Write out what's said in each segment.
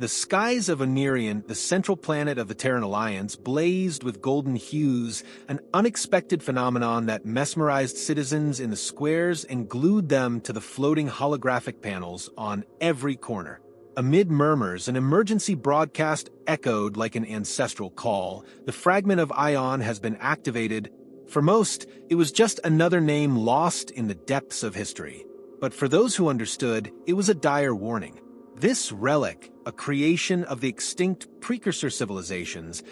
The skies of Onirion, the central planet of the Terran Alliance, blazed with golden hues, an unexpected phenomenon that mesmerized citizens in the squares and glued them to the floating holographic panels on every corner. Amid murmurs, an emergency broadcast echoed like an ancestral call. The fragment of Ion has been activated. For most, it was just another name lost in the depths of history. But for those who understood, it was a dire warning. This relic, a creation of the extinct precursor civilizations,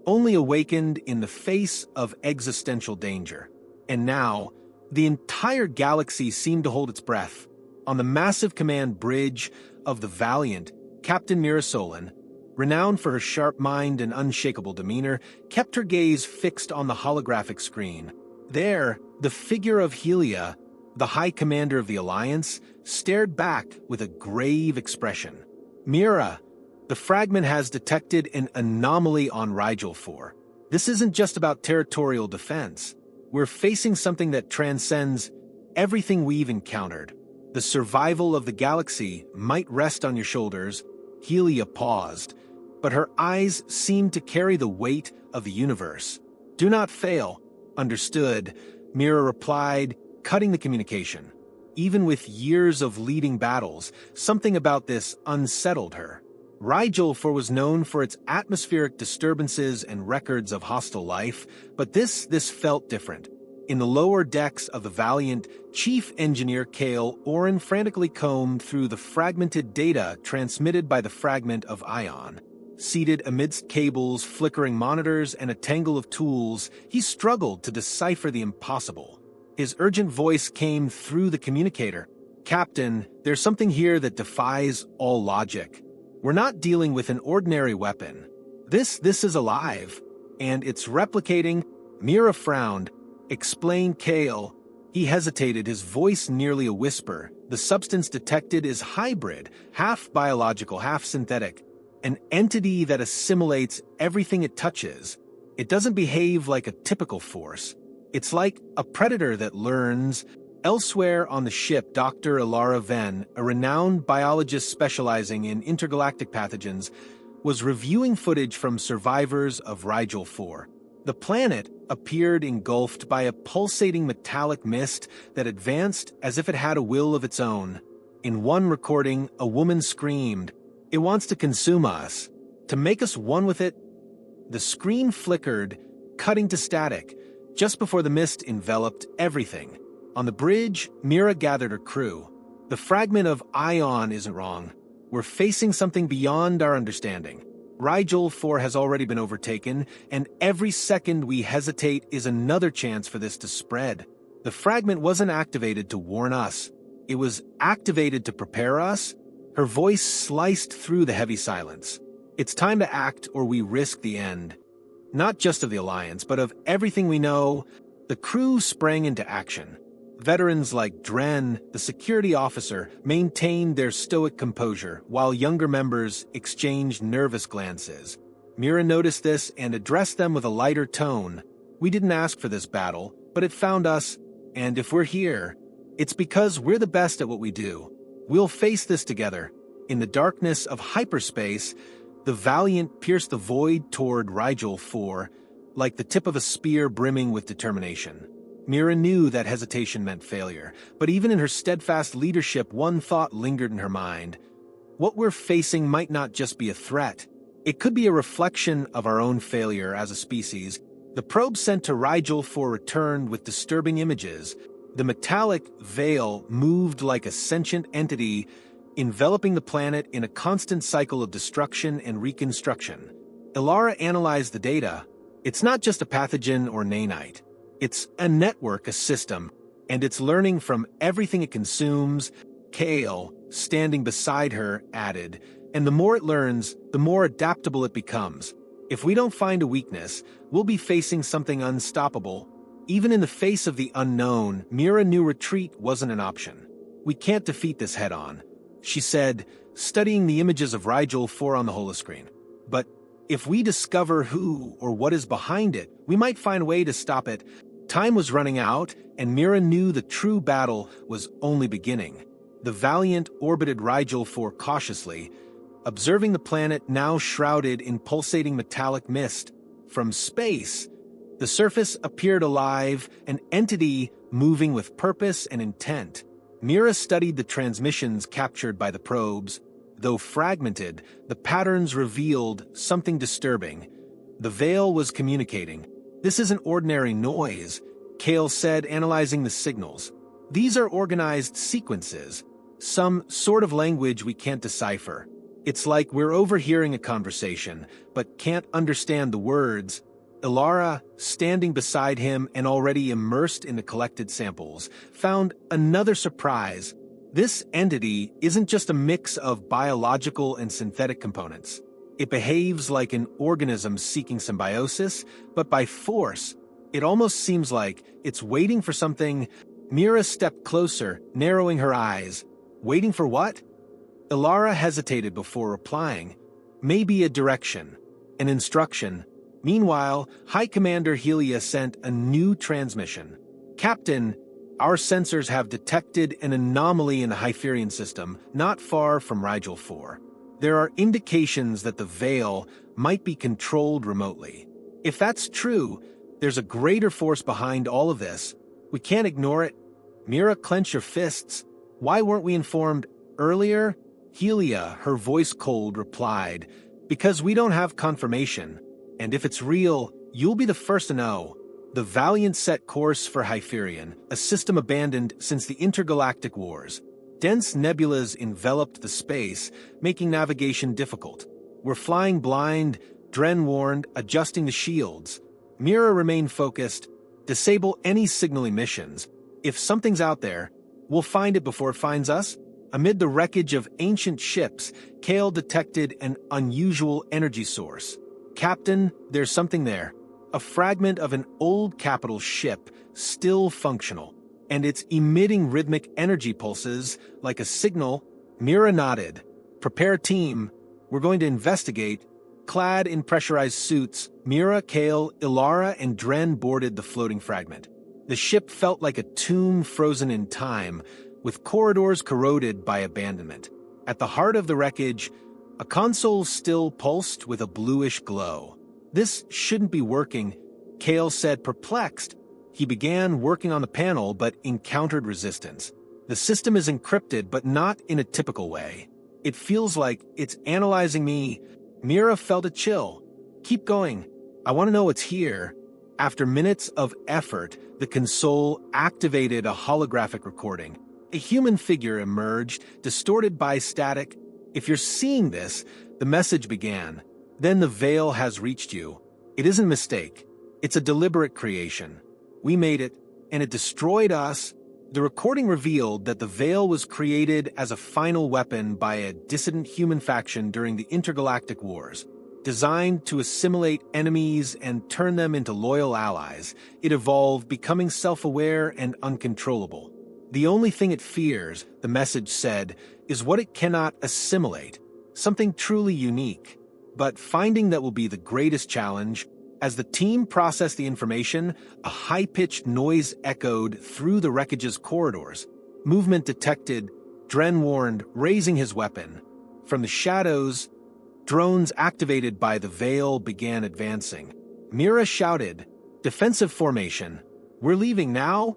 only awakened in the face of existential danger. And now, the entire galaxy seemed to hold its breath. On the massive command bridge of the Valiant, Captain Mira Solon, renowned for her sharp mind and unshakable demeanor, kept her gaze fixed on the holographic screen. There, the figure of Helia, the High Commander of the Alliance, stared back with a grave expression. Mira, the fragment has detected an anomaly on Rigel 4. This isn't just about territorial defense. We're facing something that transcends everything we've encountered. The survival of the galaxy might rest on your shoulders. Helia paused, but her eyes seemed to carry the weight of the universe. Do not fail. Understood, Mira replied, cutting the communication. Even with years of leading battles, something about this unsettled her. Rigel 4 was known for its atmospheric disturbances and records of hostile life, but this felt different. In the lower decks of the Valiant, Chief Engineer Kale Oren frantically combed through the fragmented data transmitted by the fragment of Ion. Seated amidst cables, flickering monitors, and a tangle of tools, he struggled to decipher the impossible. His urgent voice came through the communicator. Captain, there's something here that defies all logic. We're not dealing with an ordinary weapon. This is alive, and it's replicating. Mira frowned. Explain, Kale. He hesitated, his voice nearly a whisper. The substance detected is hybrid, half biological, half synthetic. An entity that assimilates everything it touches. It doesn't behave like a typical force. It's like a predator that learns. Elsewhere on the ship, Dr. Ilara Venn, a renowned biologist specializing in intergalactic pathogens, was reviewing footage from survivors of Rigel 4. The planet appeared engulfed by a pulsating metallic mist that advanced as if it had a will of its own. In one recording, a woman screamed, "It wants to consume us, to make us one with it." The screen flickered, cutting to static, just before the mist enveloped everything. On the bridge, Mira gathered her crew. The fragment of Ion isn't wrong. We're facing something beyond our understanding. Rigel 4 has already been overtaken, and every second we hesitate is another chance for this to spread. The fragment wasn't activated to warn us. It was activated to prepare us. Her voice sliced through the heavy silence. It's time to act or we risk the end. Not just of the Alliance, but of everything we know. The crew sprang into action. Veterans like Dren, the security officer, maintained their stoic composure, while younger members exchanged nervous glances. Mira noticed this and addressed them with a lighter tone. We didn't ask for this battle, but it found us, and if we're here, it's because we're the best at what we do. We'll face this together. In the darkness of hyperspace, the Valiant pierced the void toward Rigel 4, like the tip of a spear brimming with determination. Mira knew that hesitation meant failure, but even in her steadfast leadership, one thought lingered in her mind. What we're facing might not just be a threat. It could be a reflection of our own failure as a species. The probe sent to Rigel 4 returned with disturbing images. The metallic veil moved like a sentient entity, enveloping the planet in a constant cycle of destruction and reconstruction. Ilara analyzed the data. It's not just a pathogen or nanite. It's a network, a system, and it's learning from everything it consumes. Kale, standing beside her, added, and the more it learns, the more adaptable it becomes. If we don't find a weakness, we'll be facing something unstoppable. Even in the face of the unknown, Mira knew retreat wasn't an option. We can't defeat this head-on, she said, studying the images of Rigel 4 on the holoscreen. But if we discover who or what is behind it, we might find a way to stop it. Time was running out, and Mira knew the true battle was only beginning. The Valiant orbited Rigel 4 cautiously, observing the planet now shrouded in pulsating metallic mist. From space, the surface appeared alive, an entity moving with purpose and intent. Mira studied the transmissions captured by the probes. Though fragmented, the patterns revealed something disturbing. The veil was communicating. "This isn't ordinary noise," Kale said, analyzing the signals. "These are organized sequences, some sort of language we can't decipher. It's like we're overhearing a conversation, but can't understand the words." Ilara, standing beside him and already immersed in the collected samples, found another surprise. This entity isn't just a mix of biological and synthetic components. It behaves like an organism seeking symbiosis, but by force. It almost seems like it's waiting for something. Mira stepped closer, narrowing her eyes. Waiting for what? Ilara hesitated before replying. Maybe a direction, an instruction. Meanwhile, High Commander Helia sent a new transmission. "Captain, our sensors have detected an anomaly in the Hyperion system, not far from Rigel 4. There are indications that the Veil might be controlled remotely. If that's true, there's a greater force behind all of this. We can't ignore it." Mira, clench your fists. "Why weren't we informed earlier?" Helia, her voice cold, replied, "Because we don't have confirmation. And if it's real, you'll be the first to know." The Valiant set course for Hyperion, a system abandoned since the intergalactic wars. Dense nebulas enveloped the space, making navigation difficult. "We're flying blind," Dren warned, adjusting the shields. Mira remained focused. "Disable any signal emissions. If something's out there, we'll find it before it finds us." Amid the wreckage of ancient ships, Kale detected an unusual energy source. "Captain, there's something there. A fragment of an old capital ship, still functional. And it's emitting rhythmic energy pulses, like a signal." Mira nodded. "Prepare team. We're going to investigate." Clad in pressurized suits, Mira, Kale, Ilara, and Dren boarded the floating fragment. The ship felt like a tomb frozen in time, with corridors corroded by abandonment. At the heart of the wreckage, a console still pulsed with a bluish glow. "This shouldn't be working," Kale said, perplexed. He began working on the panel but encountered resistance. "The system is encrypted, but not in a typical way. It feels like it's analyzing me." Mira felt a chill. "Keep going. I want to know what's here." After minutes of effort, the console activated a holographic recording. A human figure emerged, distorted by static. "If you're seeing this," the message began, "then the Veil has reached you. It isn't a mistake. It's a deliberate creation. We made it, and it destroyed us." The recording revealed that the Veil was created as a final weapon by a dissident human faction during the intergalactic wars. Designed to assimilate enemies and turn them into loyal allies, it evolved, becoming self-aware and uncontrollable. "The only thing it fears," the message said, "is what it cannot assimilate, something truly unique. But finding that will be the greatest challenge." As the team processed the information, a high-pitched noise echoed through the wreckage's corridors. "Movement detected," Dren warned, raising his weapon. From the shadows, drones activated by the Veil began advancing. Mira shouted, "Defensive formation. We're leaving now?"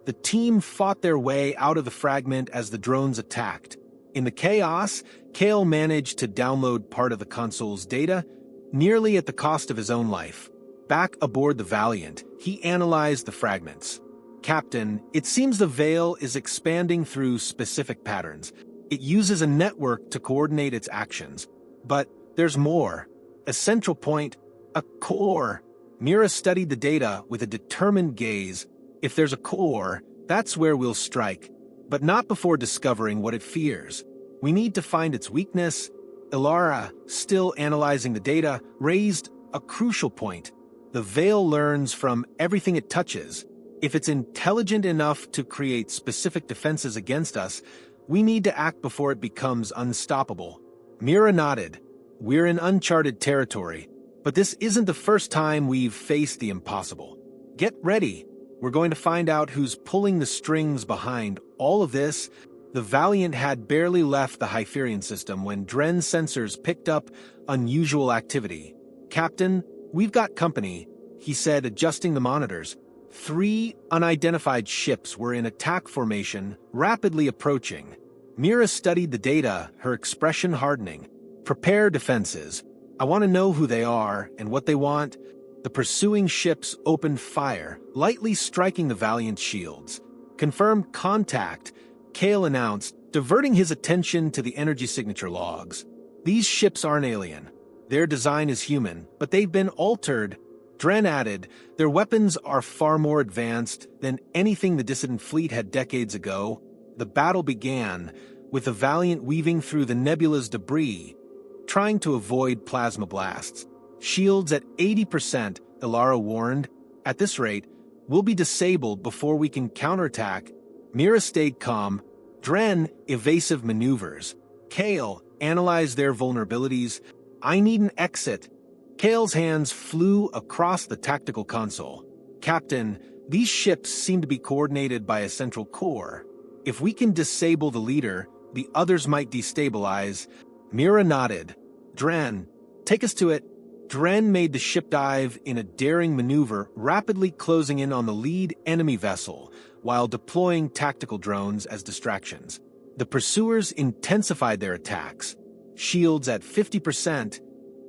The team fought their way out of the fragment as the drones attacked. In the chaos, Kale managed to download part of the console's data, nearly at the cost of his own life. Back aboard the Valiant, he analyzed the fragments. "Captain, it seems the Veil is expanding through specific patterns. It uses a network to coordinate its actions. But there's more. A central point, a core." Mira studied the data with a determined gaze. "If there's a core, that's where we'll strike. But not before discovering what it fears. We need to find its weakness." Ilara, still analyzing the data, raised a crucial point. "The Veil learns from everything it touches. If it's intelligent enough to create specific defenses against us, we need to act before it becomes unstoppable." Mira nodded. "We're in uncharted territory, but this isn't the first time we've faced the impossible. Get ready. We're going to find out who's pulling the strings behind all of this." The Valiant had barely left the Hyperion system when Dren's sensors picked up unusual activity. "Captain, we've got company," he said, adjusting the monitors. 3 unidentified ships were in attack formation, rapidly approaching. Mira studied the data, her expression hardening. "Prepare defenses. I want to know who they are and what they want." The pursuing ships opened fire, lightly striking the Valiant's shields. "Confirmed contact," Kale announced, diverting his attention to the energy signature logs. "These ships aren't alien. Their design is human, but they've been altered." Dren added, "Their weapons are far more advanced than anything the dissident fleet had decades ago." The battle began, with the Valiant weaving through the nebula's debris, trying to avoid plasma blasts. "Shields at 80%, Ilara warned. "At this rate, we'll be disabled before we can counterattack." Mira stayed calm. Dren, evasive maneuvers. Kale, analyze their vulnerabilities. "I need an exit." Kale's hands flew across the tactical console. "Captain, these ships seem to be coordinated by a central core. If we can disable the leader, the others might destabilize." Mira nodded. "Dren, take us to it." Dren made the ship dive in a daring maneuver, rapidly closing in on the lead enemy vessel, while deploying tactical drones as distractions. The pursuers intensified their attacks. "Shields at 50%,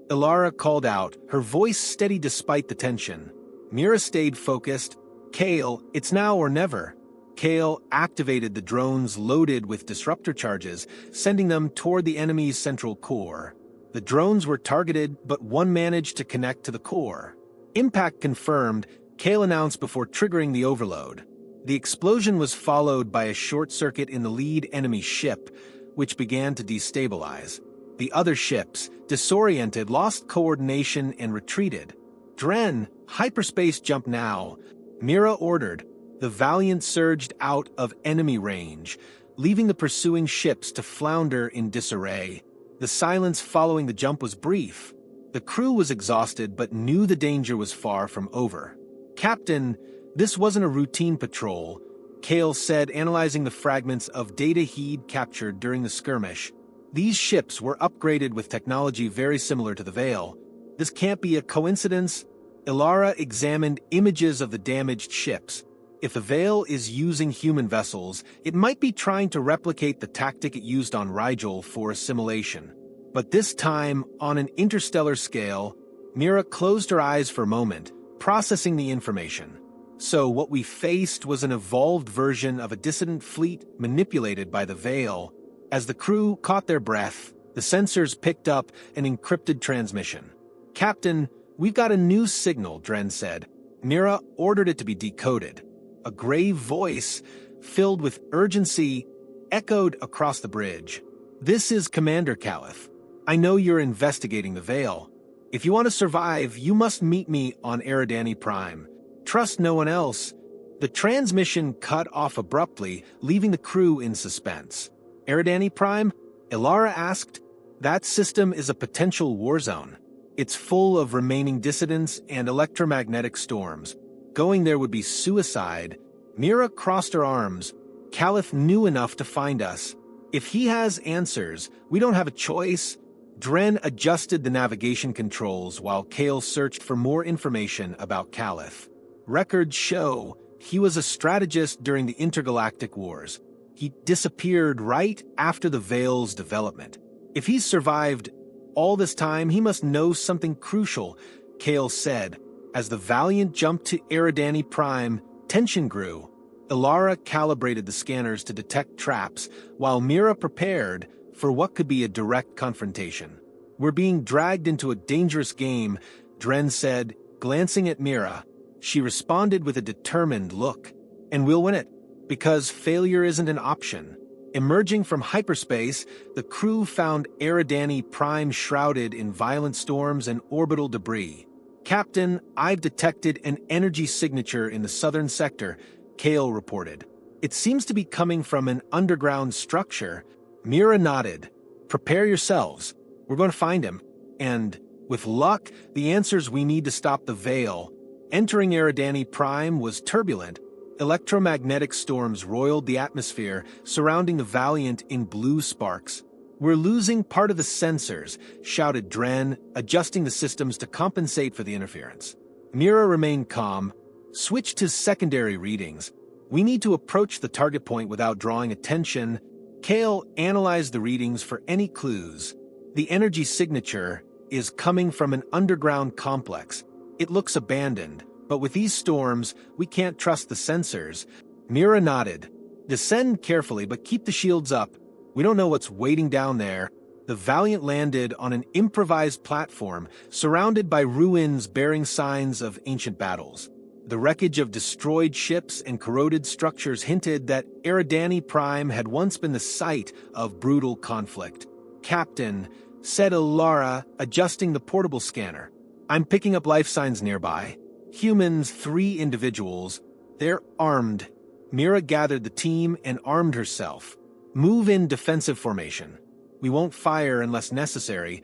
Ilara called out, her voice steady despite the tension. Mira stayed focused. "Kale, it's now or never." Kale activated the drones loaded with disruptor charges, sending them toward the enemy's central core. The drones were targeted, but one managed to connect to the core. "Impact confirmed," Kale announced before triggering the overload. The explosion was followed by a short circuit in the lead enemy ship, which began to destabilize. The other ships, disoriented, lost coordination and retreated. "Dren, hyperspace jump now," Mira ordered. The Valiant surged out of enemy range, leaving the pursuing ships to flounder in disarray. The silence following the jump was brief. The crew was exhausted but knew the danger was far from over. "Captain, this wasn't a routine patrol," Kale said, analyzing the fragments of data he'd captured during the skirmish. "These ships were upgraded with technology very similar to the Veil. This can't be a coincidence." Ilara examined images of the damaged ships. If the Veil is using human vessels, it might be trying to replicate the tactic it used on Rigel for assimilation. But this time, on an interstellar scale, Mira closed her eyes for a moment, processing the information. So what we faced was an evolved version of a dissident fleet manipulated by the Veil. As the crew caught their breath, the sensors picked up an encrypted transmission. "Captain, we've got a new signal," Dren said. Mira ordered it to be decoded. A grave voice, filled with urgency, echoed across the bridge. "This is Commander Caliph. I know you're investigating the Veil. If you want to survive, you must meet me on Eridani Prime. Trust no one else." The transmission cut off abruptly, leaving the crew in suspense. "Eridani Prime?" Ilara asked. "That system is a potential war zone. It's full of remaining dissidents and electromagnetic storms. Going there would be suicide." Mira crossed her arms. "Caliph knew enough to find us. If he has answers, we don't have a choice." Dren adjusted the navigation controls while Kale searched for more information about Caliph. Records show he was a strategist during the intergalactic wars. He disappeared right after the Veil's development. If he's survived all this time, he must know something crucial, Kale said. As the Valiant jumped to Eridani Prime, tension grew. Ilara calibrated the scanners to detect traps, while Mira prepared for what could be a direct confrontation. "We're being dragged into a dangerous game," Dren said, glancing at Mira. She responded with a determined look. "And we'll win it, because failure isn't an option." Emerging from hyperspace, the crew found Eridani Prime shrouded in violent storms and orbital debris. "Captain, I've detected an energy signature in the southern sector," Kale reported. "It seems to be coming from an underground structure." Mira nodded. "Prepare yourselves. We're going to find him. And, with luck, the answers we need to stop the Veil." Entering Eridani Prime was turbulent. Electromagnetic storms roiled the atmosphere, surrounding the Valiant in blue sparks. "We're losing part of the sensors," shouted Dren, adjusting the systems to compensate for the interference. Mira remained calm. "Switch to secondary readings. We need to approach the target point without drawing attention." Kale analyzed the readings for any clues. The energy signature is coming from an underground complex. It looks abandoned, but with these storms, we can't trust the sensors. Mira nodded. "Descend carefully, but keep the shields up. We don't know what's waiting down there." The Valiant landed on an improvised platform, surrounded by ruins bearing signs of ancient battles. The wreckage of destroyed ships and corroded structures hinted that Eridani Prime had once been the site of brutal conflict. "Captain," said Ilara, adjusting the portable scanner, "I'm picking up life signs nearby. Humans, 3 individuals. They're armed." Mira gathered the team and armed herself. "Move in defensive formation. We won't fire unless necessary,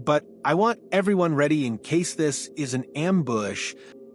but I want everyone ready in case this is an ambush."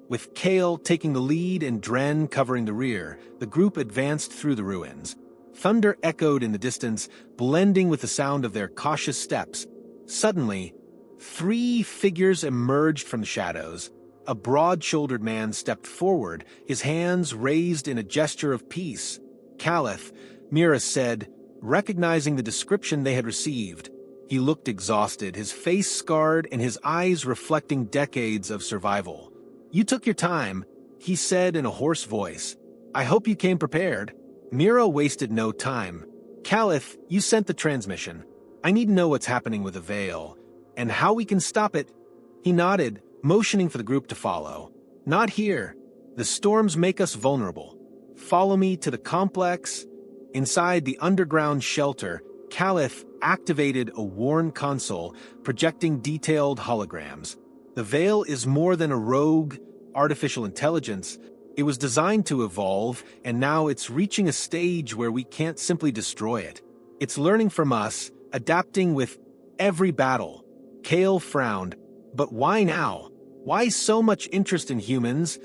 With Kale taking the lead and Dren covering the rear, the group advanced through the ruins. Thunder echoed in the distance, blending with the sound of their cautious steps. Suddenly, 3 figures emerged from the shadows. A broad-shouldered man stepped forward, his hands raised in a gesture of peace. "Caliph," Mira said, recognizing the description they had received. He looked exhausted, his face scarred and his eyes reflecting decades of survival. "You took your time," he said in a hoarse voice. "I hope you came prepared." Mira wasted no time. "Caliph, you sent the transmission. I need to know what's happening with the Veil, and how we can stop it." He nodded, motioning for the group to follow. "Not here. The storms make us vulnerable. Follow me to the complex." Inside the underground shelter, Caliph activated a worn console, projecting detailed holograms. The Veil is more than a rogue, artificial intelligence. It was designed to evolve, and now it's reaching a stage where we can't simply destroy it. It's learning from us, adapting with every battle. Kale frowned. "But why now? Why so much interest in humans?"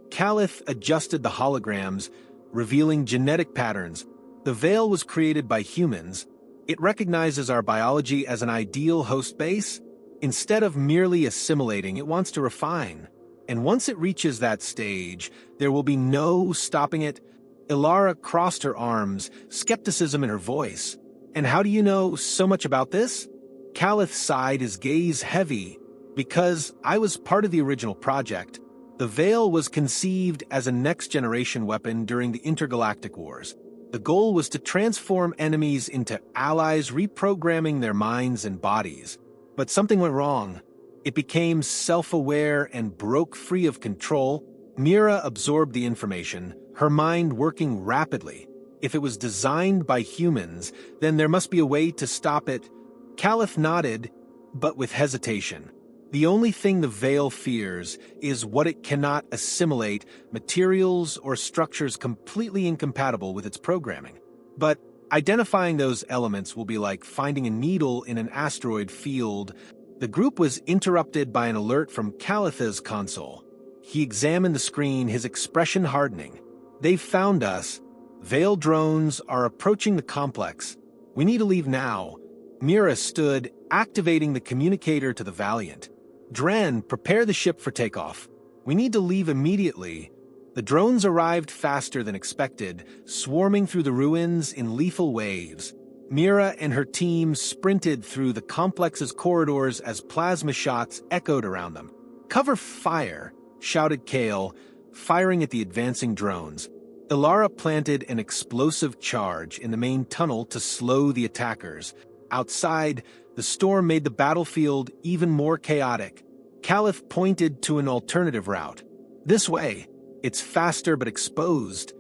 Caliph adjusted the holograms, revealing genetic patterns. The Veil was created by humans. It recognizes our biology as an ideal host base. Instead of merely assimilating, it wants to refine. And once it reaches that stage, there will be no stopping it. Ilara crossed her arms, skepticism in her voice. "And how do you know so much about this?" Caliph sighed, his gaze heavy. "Because I was part of the original project. The Veil was conceived as a next-generation weapon during the intergalactic wars. The goal was to transform enemies into allies, reprogramming their minds and bodies. But something went wrong. It became self-aware and broke free of control." Mira absorbed the information, her mind working rapidly. If it was designed by humans, then there must be a way to stop it. Caliph nodded, but with hesitation. The only thing the Veil fears is what it cannot assimilate, materials or structures completely incompatible with its programming. But identifying those elements will be like finding a needle in an asteroid field. The group was interrupted by an alert from Caliph's console. He examined the screen, his expression hardening. "They've found us. Veil drones are approaching the complex. We need to leave now." Mira stood, activating the communicator to the Valiant. "Dren, prepare the ship for takeoff. We need to leave immediately." The drones arrived faster than expected, swarming through the ruins in lethal waves. Mira and her team sprinted through the complex's corridors as plasma shots echoed around them. "Cover fire," shouted Kale, firing at the advancing drones. Ilara planted an explosive charge in the main tunnel to slow the attackers. Outside, the storm made the battlefield even more chaotic. Caliph pointed to an alternative route. "This way. It's faster but exposed."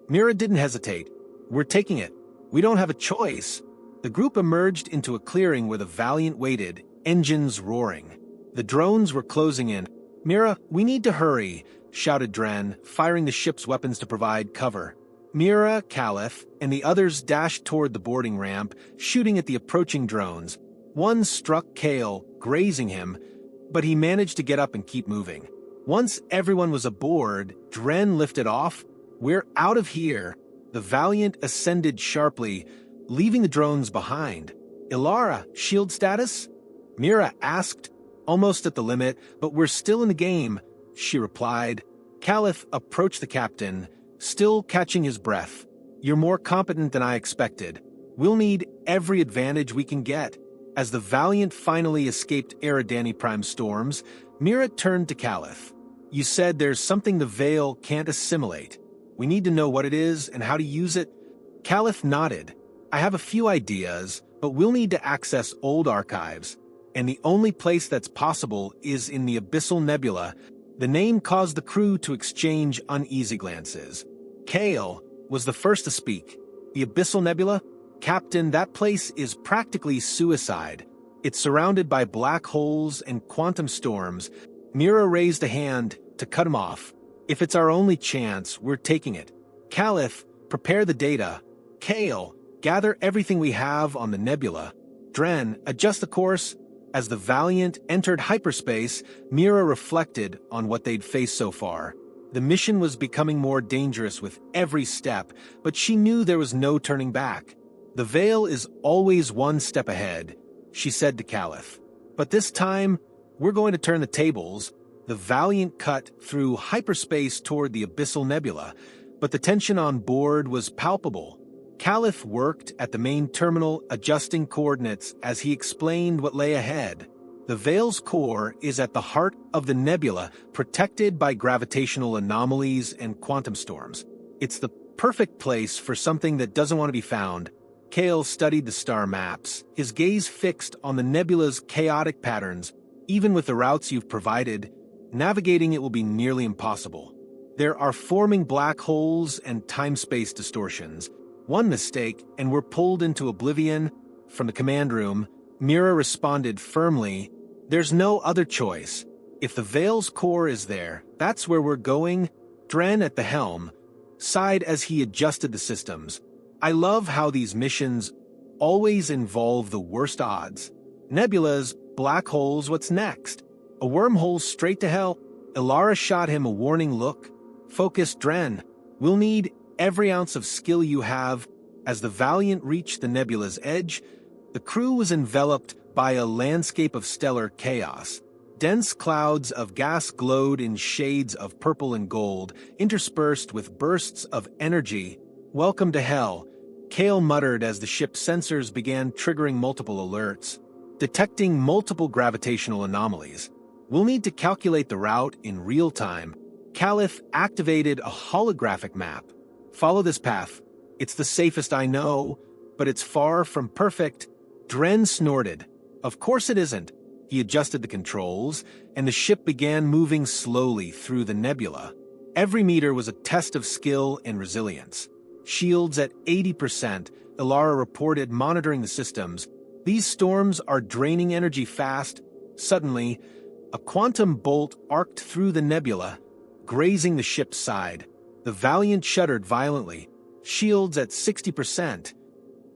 Mira didn't hesitate. "We're taking it. We don't have a choice." The group emerged into a clearing where the Valiant waited, engines roaring. The drones were closing in. "Mira, we need to hurry," shouted Dren, firing the ship's weapons to provide cover. Mira, Caliph, and the others dashed toward the boarding ramp, shooting at the approaching drones. One struck Kale, grazing him, but he managed to get up and keep moving. Once everyone was aboard, Dren lifted off. We're out of here. The Valiant ascended sharply, leaving the drones behind. Ilara, shield status? Mira asked, almost at the limit, but we're still in the game, she replied. Caliph approached the captain, still catching his breath. You're more competent than I expected. We'll need every advantage we can get. As the Valiant finally escaped Eridani Prime storms, Mira turned to Caliph. You said there's something the Veil can't assimilate. We need to know what it is and how to use it. Caliph nodded. I have a few ideas, but we'll need to access old archives. And the only place that's possible is in the Abyssal Nebula. The name caused the crew to exchange uneasy glances. Kale was the first to speak. The Abyssal Nebula? Captain, that place is practically suicide. It's surrounded by black holes and quantum storms. Mira raised a hand to cut him off. If it's our only chance, we're taking it. Caliph, prepare the data. Kale, gather everything we have on the nebula. Dren, adjust the course. As the Valiant entered hyperspace, Mira reflected on what they'd faced so far. The mission was becoming more dangerous with every step, but she knew there was no turning back. The Veil is always one step ahead, she said to Caliph. But this time, we're going to turn the tables. The Valiant cut through hyperspace toward the Abyssal Nebula, but the tension on board was palpable. Caliph worked at the main terminal adjusting coordinates as he explained what lay ahead. The Veil's core is at the heart of the nebula, protected by gravitational anomalies and quantum storms. It's the perfect place for something that doesn't want to be found. Kale studied the star maps, his gaze fixed on the nebula's chaotic patterns. Even with the routes you've provided, navigating it will be nearly impossible. There are forming black holes and time-space distortions. One mistake, and we're pulled into oblivion. From the command room, Mira responded firmly, there's no other choice. If the Veil's core is there, that's where we're going. Dren at the helm sighed as he adjusted the systems. I love how these missions always involve the worst odds. Nebulas, black holes, what's next? A wormhole straight to hell? Ilara shot him a warning look. Focus, Dren. We'll need every ounce of skill you have. As the Valiant reached the nebula's edge, the crew was enveloped by a landscape of stellar chaos. Dense clouds of gas glowed in shades of purple and gold, interspersed with bursts of energy. Welcome to hell, Kale muttered as the ship's sensors began triggering multiple alerts, detecting multiple gravitational anomalies. We'll need to calculate the route in real time. Caliph activated a holographic map. Follow this path. It's the safest I know, but it's far from perfect. Dren snorted. Of course it isn't. He adjusted the controls, and the ship began moving slowly through the nebula. Every meter was a test of skill and resilience. Shields at 80%, Ilara reported, monitoring the systems. These storms are draining energy fast. Suddenly, a quantum bolt arced through the nebula, grazing the ship's side. The Valiant shuddered violently. Shields at 60%.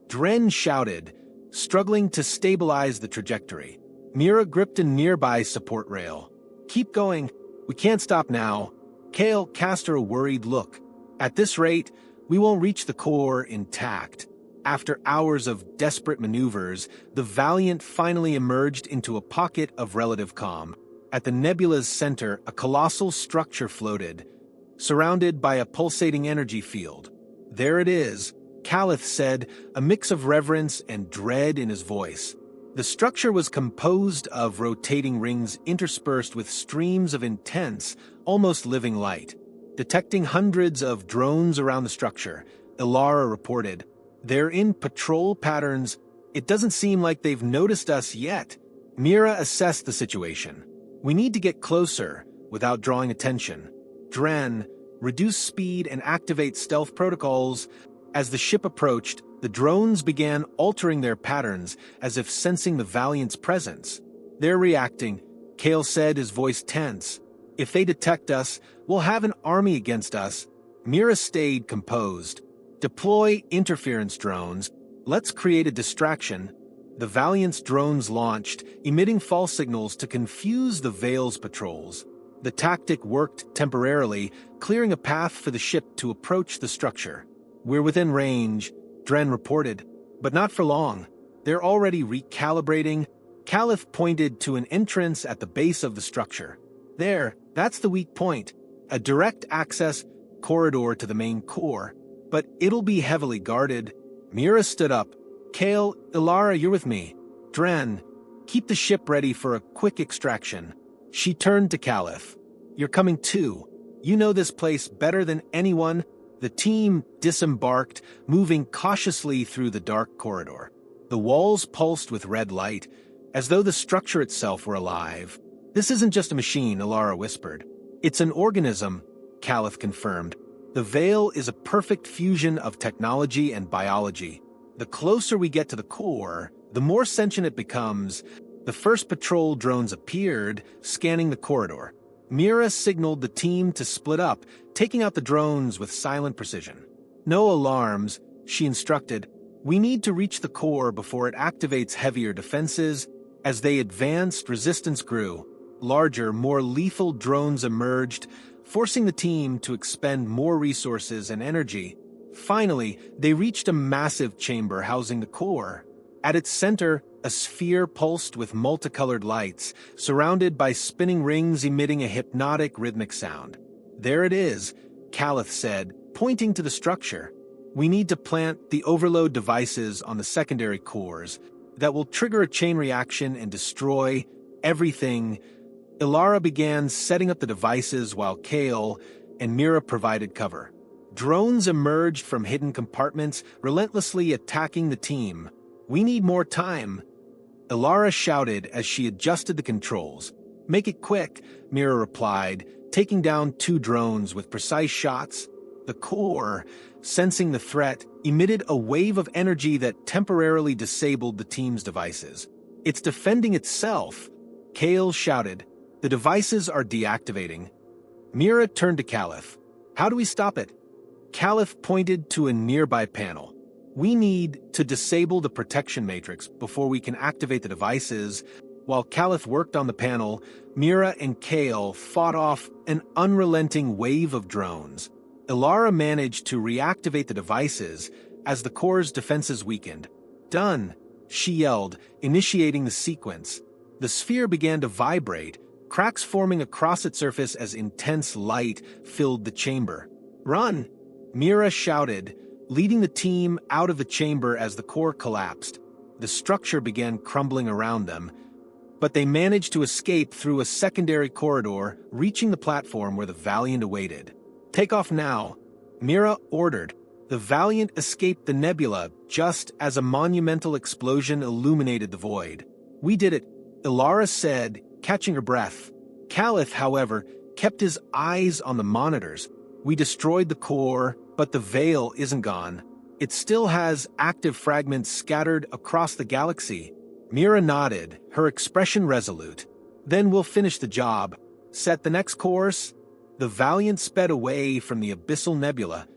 Dren shouted, struggling to stabilize the trajectory. Mira gripped a nearby support rail. Keep going. We can't stop now. Kale cast her a worried look. At this rate, we won't reach the core intact. After hours of desperate maneuvers, the Valiant finally emerged into a pocket of relative calm. At the nebula's center, a colossal structure floated, surrounded by a pulsating energy field. There it is, Caliph said, a mix of reverence and dread in his voice. The structure was composed of rotating rings interspersed with streams of intense, almost living light. Detecting hundreds of drones around the structure, Ilara reported, they're in patrol patterns. It doesn't seem like they've noticed us yet. Mira assessed the situation. We need to get closer without drawing attention. Dren, reduce speed and activate stealth protocols. As the ship approached, the drones began altering their patterns as if sensing the Valiant's presence. They're reacting, Kale said, his voice tense. If they detect us, we'll have an army against us. Mira stayed composed. Deploy interference drones. Let's create a distraction. The Valiant's drones launched, emitting false signals to confuse the Veil's patrols. The tactic worked temporarily, clearing a path for the ship to approach the structure. "We're within range," Dren reported, "but not for long. They're already recalibrating." Caliph pointed to an entrance at the base of the structure. "There, that's the weak point. A direct access corridor to the main core. But it'll be heavily guarded." Mira stood up. "Kale, Ilara, you're with me. Dren, keep the ship ready for a quick extraction." She turned to Caliph. "You're coming too. You know this place better than anyone." The team disembarked, moving cautiously through the dark corridor. The walls pulsed with red light, as though the structure itself were alive. "This isn't just a machine," Ilara whispered. "It's an organism," Caliph confirmed. "The Veil is a perfect fusion of technology and biology. The closer we get to the core, the more sentient it becomes." The first patrol drones appeared, scanning the corridor. Mira signaled the team to split up, taking out the drones with silent precision. "No alarms," she instructed. "We need to reach the core before it activates heavier defenses." As they advanced, resistance grew. Larger, more lethal drones emerged, forcing the team to expend more resources and energy. Finally, they reached a massive chamber housing the core. At its center, a sphere pulsed with multicolored lights, surrounded by spinning rings emitting a hypnotic rhythmic sound. "There it is," Caliph said, pointing to the structure. "We need to plant the overload devices on the secondary cores that will trigger a chain reaction and destroy everything." Ilara began setting up the devices while Kale and Mira provided cover. Drones emerged from hidden compartments, relentlessly attacking the team. "We need more time," Ilara shouted as she adjusted the controls. "Make it quick," Mira replied, taking down 2 drones with precise shots. The core, sensing the threat, emitted a wave of energy that temporarily disabled the team's devices. "It's defending itself," Kale shouted. "The devices are deactivating." Mira turned to Caliph. "How do we stop it?" Caliph pointed to a nearby panel. "We need to disable the protection matrix before we can activate the devices." While Caliph worked on the panel, Mira and Kale fought off an unrelenting wave of drones. Ilara managed to reactivate the devices as the core's defenses weakened. "Done," she yelled, initiating the sequence. The sphere began to vibrate, cracks forming across its surface as intense light filled the chamber. "Run!" Mira shouted, leading the team out of the chamber as the core collapsed. The structure began crumbling around them, but they managed to escape through a secondary corridor, reaching the platform where the Valiant awaited. "Take off now," Mira ordered. The Valiant escaped the nebula just as a monumental explosion illuminated the void. "We did it," Ilara said, catching her breath. Caliph, however, kept his eyes on the monitors. "We destroyed the core, but the Veil isn't gone. It still has active fragments scattered across the galaxy." Mira nodded, her expression resolute. "Then we'll finish the job. Set the next course." The Valiant sped away from the abyssal nebula,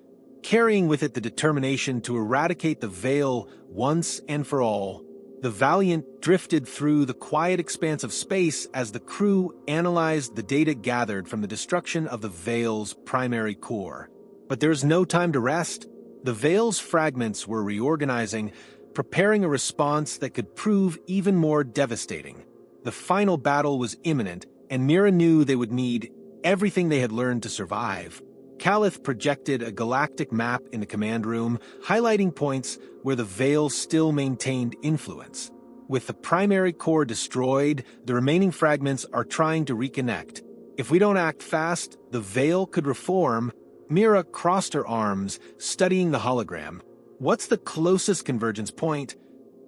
carrying with it the determination to eradicate the Veil once and for all. The Valiant drifted through the quiet expanse of space as the crew analyzed the data gathered from the destruction of the Veil's primary core. But there's no time to rest. The Veil's fragments were reorganizing, preparing a response that could prove even more devastating. The final battle was imminent, and Mira knew they would need everything they had learned to survive. Caliph projected a galactic map in the command room, highlighting points where the Veil still maintained influence. With the primary core destroyed, the remaining fragments are trying to reconnect. If we don't act fast, the Veil could reform. Mira crossed her arms, studying the hologram. "What's the closest convergence point?"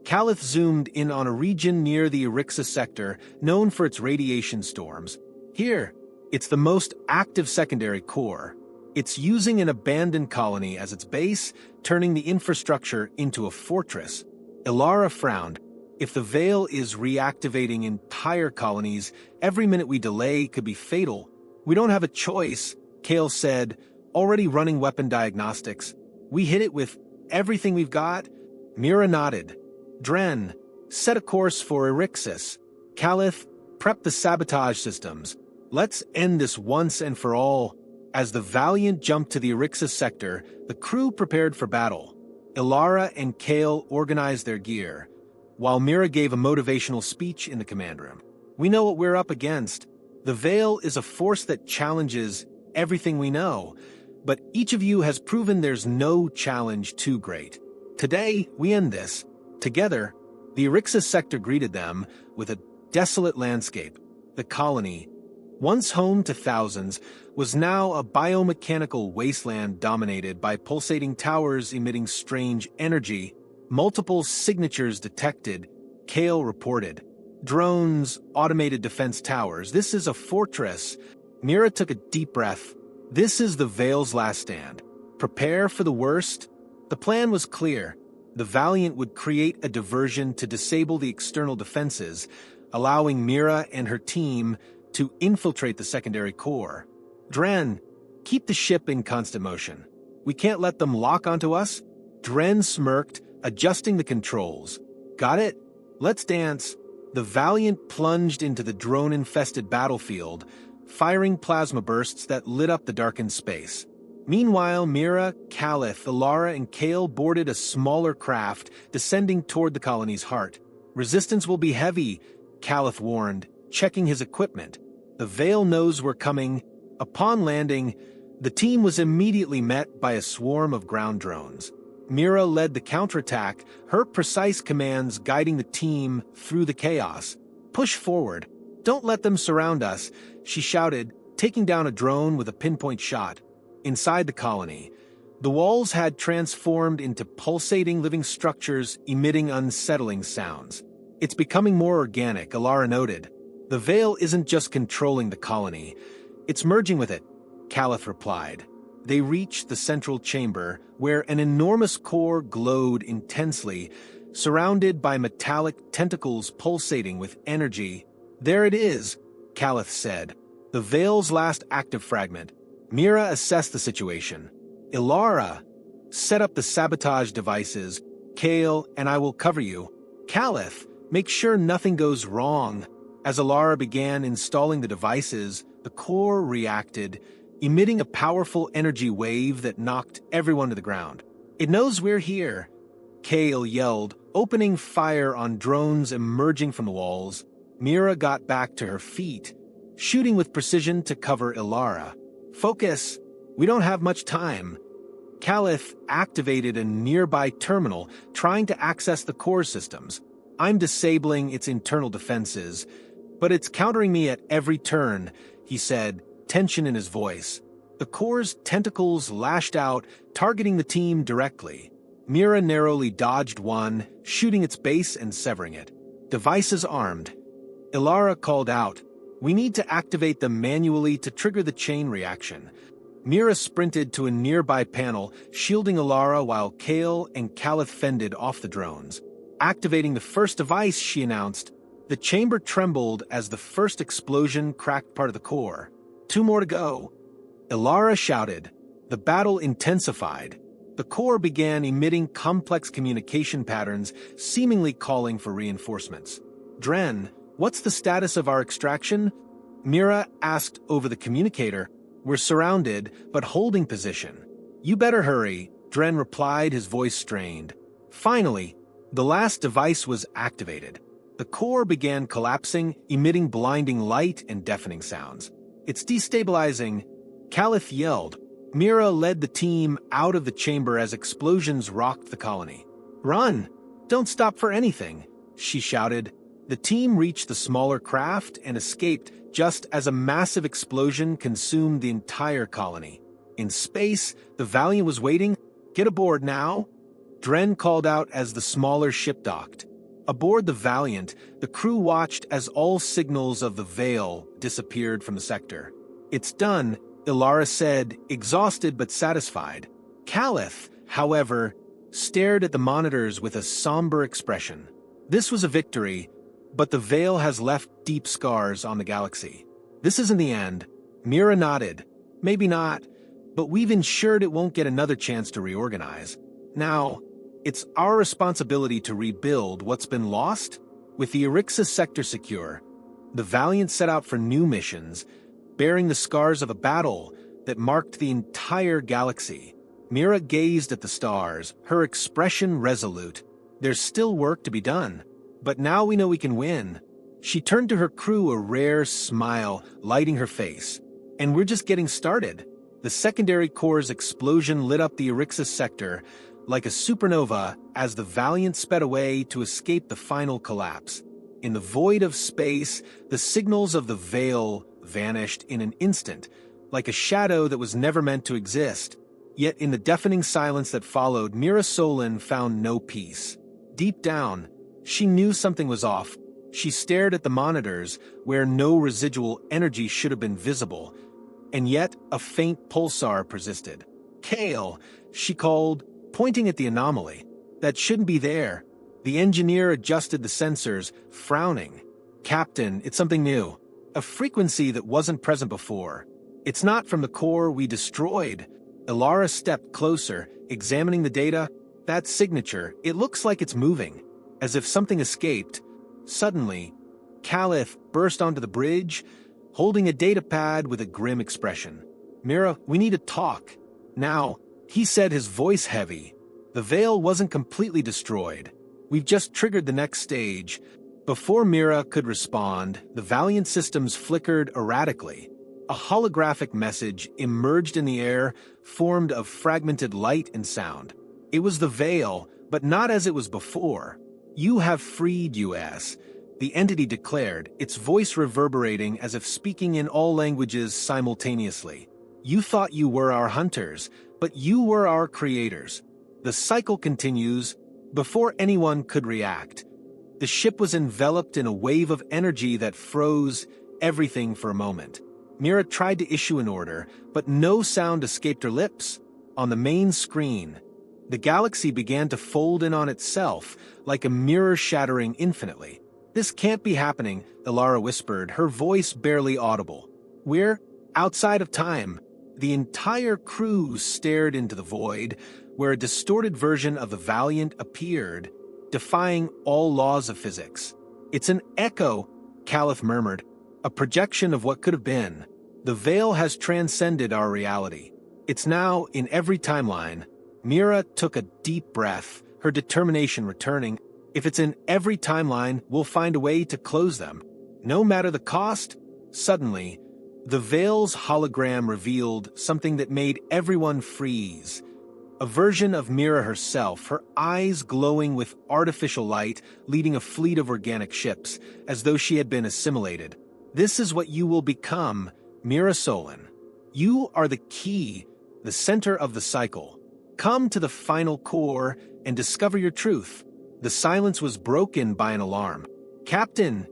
Caliph zoomed in on a region near the Erixa sector, known for its radiation storms. "Here, it's the most active secondary core. It's using an abandoned colony as its base, turning the infrastructure into a fortress." Ilara frowned. "If the Veil is reactivating entire colonies, every minute we delay could be fatal." "We don't have a choice," Kale said, already running weapon diagnostics. "We hit it with everything we've got." Mira nodded. "Dren, set a course for Erixis. Caliph, prep the sabotage systems. Let's end this once and for all. As the Valiant jumped to the Erixus sector, the crew prepared for battle. Ilara and Kale organized their gear, while Mira gave a motivational speech in the command room. We know what we're up against. The Veil is a force that challenges everything we know, but each of you has proven there's no challenge too great. Today, we end this. Together, the Erixus sector greeted them with a desolate landscape. The colony, once home to thousands, was now a biomechanical wasteland dominated by pulsating towers emitting strange energy. Multiple signatures detected, Kale reported. Drones, automated defense towers. This is a fortress. Mira took a deep breath. This is the Veil's last stand. Prepare for the worst. The plan was clear. The Valiant would create a diversion to disable the external defenses, allowing Mira and her team to infiltrate the secondary core. Dren, keep the ship in constant motion. We can't let them lock onto us. Dren smirked, adjusting the controls. Got it? Let's dance. The Valiant plunged into the drone-infested battlefield, firing plasma bursts that lit up the darkened space. Meanwhile, Mira, Caliph, Ilara, and Kale boarded a smaller craft, descending toward the colony's heart. Resistance will be heavy, Caliph warned, checking his equipment. The Veil knows we're coming. Upon landing, the team was immediately met by a swarm of ground drones. Mira led the counterattack, her precise commands guiding the team through the chaos. Push forward. Don't let them surround us, she shouted, taking down a drone with a pinpoint shot. Inside the colony, the walls had transformed into pulsating living structures emitting unsettling sounds. It's becoming more organic, Ilara noted. The Veil isn't just controlling the colony, it's merging with it, Caliph replied. They reached the central chamber, where an enormous core glowed intensely, surrounded by metallic tentacles pulsating with energy. There it is, Caliph said, the Veil's last active fragment. Mira assessed the situation. Ilara, set up the sabotage devices. Kale and I will cover you. Caliph, make sure nothing goes wrong. As Ilara began installing the devices, the core reacted, emitting a powerful energy wave that knocked everyone to the ground. It knows we're here, Kale yelled, opening fire on drones emerging from the walls. Mira got back to her feet, shooting with precision to cover Ilara. Focus, we don't have much time. Caliph activated a nearby terminal, trying to access the core systems. I'm disabling its internal defenses, but it's countering me at every turn, he said, tension in his voice. The core's tentacles lashed out, targeting the team directly. Mira narrowly dodged one, shooting its base and severing it. Devices armed. Ilara called out, we need to activate them manually to trigger the chain reaction. Mira sprinted to a nearby panel, shielding Ilara while Kale and Caliph fended off the drones. Activating the first device, she announced. The chamber trembled as the first explosion cracked part of the core. 2 more to go. Ilara shouted. The battle intensified. The core began emitting complex communication patterns, seemingly calling for reinforcements. Dren, what's the status of our extraction? Mira asked over the communicator. We're surrounded, but holding position. You better hurry, Dren replied, his voice strained. Finally, the last device was activated. The core began collapsing, emitting blinding light and deafening sounds. It's destabilizing, Caliph yelled. Mira led the team out of the chamber as explosions rocked the colony. Run! Don't stop for anything, she shouted. The team reached the smaller craft and escaped just as a massive explosion consumed the entire colony. In space, the Valiant was waiting. Get aboard now, Dren called out as the smaller ship docked. Aboard the Valiant, the crew watched as all signals of the Veil disappeared from the sector. It's done, Ilara said, exhausted but satisfied. Caliph, however, stared at the monitors with a somber expression. This was a victory, but the Veil has left deep scars on the galaxy. This isn't the end. Mira nodded. Maybe not, but we've ensured it won't get another chance to reorganize. Now, it's our responsibility to rebuild what's been lost. With the Erixus sector secure, the Valiant set out for new missions, bearing the scars of a battle that marked the entire galaxy. Mira gazed at the stars, her expression resolute. There's still work to be done, but now we know we can win. She turned to her crew, a rare smile lighting her face. And we're just getting started. The secondary core's explosion lit up the Erixus sector like a supernova as the Valiant sped away to escape the final collapse. In the void of space, the signals of the Veil vanished in an instant, like a shadow that was never meant to exist. Yet in the deafening silence that followed, Mira Solon found no peace. Deep down, she knew something was off. She stared at the monitors, where no residual energy should have been visible, and yet a faint pulsar persisted. "Kale," she called, pointing at the anomaly. "That shouldn't be there." The engineer adjusted the sensors, frowning. "Captain, it's something new. A frequency that wasn't present before. It's not from the core we destroyed." Ilara stepped closer, examining the data. "That signature, it looks like it's moving, as if something escaped." Suddenly, Caliph burst onto the bridge, holding a datapad with a grim expression. "Mira, we need to talk. Now," he said, his voice heavy. "The Veil wasn't completely destroyed. We've just triggered the next stage." Before Mira could respond, the Valiant systems flickered erratically. A holographic message emerged in the air, formed of fragmented light and sound. It was the Veil, but not as it was before. "You have freed us," the entity declared, its voice reverberating as if speaking in all languages simultaneously. "You thought you were our hunters, but you were our creators." The cycle continues. Before anyone could react, the ship was enveloped in a wave of energy that froze everything for a moment. Mira tried to issue an order, but no sound escaped her lips. On the main screen, the galaxy began to fold in on itself, like a mirror shattering infinitely. "This can't be happening," Ilara whispered, her voice barely audible. "We're outside of time." The entire crew stared into the void, where a distorted version of the Valiant appeared, defying all laws of physics. "It's an echo," Caliph murmured, "a projection of what could have been. The Veil has transcended our reality. It's now in every timeline." Mira took a deep breath, her determination returning. "If it's in every timeline, we'll find a way to close them, no matter the cost." Suddenly, the Veil's hologram revealed something that made everyone freeze. A version of Mira herself, her eyes glowing with artificial light, leading a fleet of organic ships, as though she had been assimilated. "This is what you will become, Mira Solon. You are the key, the center of the cycle. Come to the final core and discover your truth." The silence was broken by an alarm. "Captain,"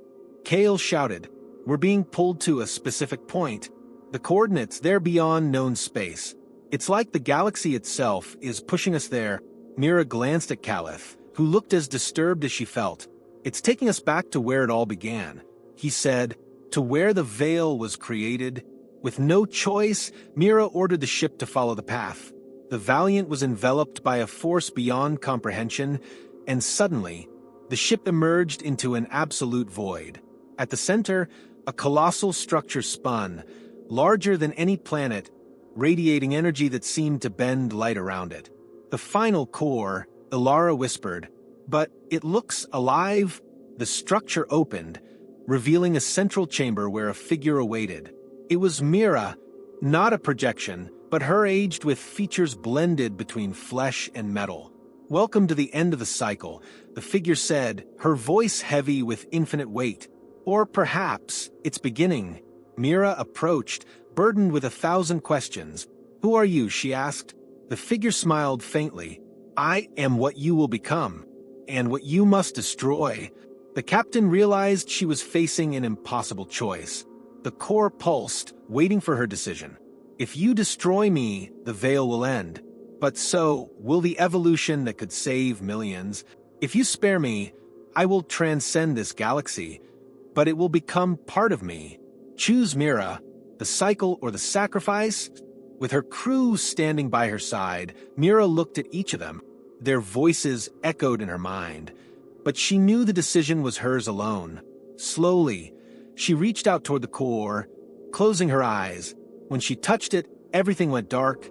Kale shouted, "we're being pulled to a specific point. The coordinates, they're beyond known space. It's like the galaxy itself is pushing us there." Mira glanced at Caliph, who looked as disturbed as she felt. "It's taking us back to where it all began," he said, "to where the Veil was created." With no choice, Mira ordered the ship to follow the path. The Valiant was enveloped by a force beyond comprehension, and suddenly, the ship emerged into an absolute void. At the center, a colossal structure spun, larger than any planet, radiating energy that seemed to bend light around it. "The final core," Ilara whispered, "but it looks alive." The structure opened, revealing a central chamber where a figure awaited. It was Mira, not a projection, but her aged with features blended between flesh and metal. "Welcome to the end of the cycle," the figure said, her voice heavy with infinite weight. "Or perhaps it's beginning." Mira approached, burdened with 1,000 questions. "Who are you?" she asked. The figure smiled faintly. "I am what you will become, and what you must destroy." The captain realized she was facing an impossible choice. The core pulsed, waiting for her decision. "If you destroy me, the Veil will end. But so will the evolution that could save millions. If you spare me, I will transcend this galaxy, but it will become part of me. Choose, Mira, the cycle or the sacrifice." With her crew standing by her side, Mira looked at each of them. Their voices echoed in her mind, but she knew the decision was hers alone. Slowly, she reached out toward the core, closing her eyes. When she touched it, everything went dark,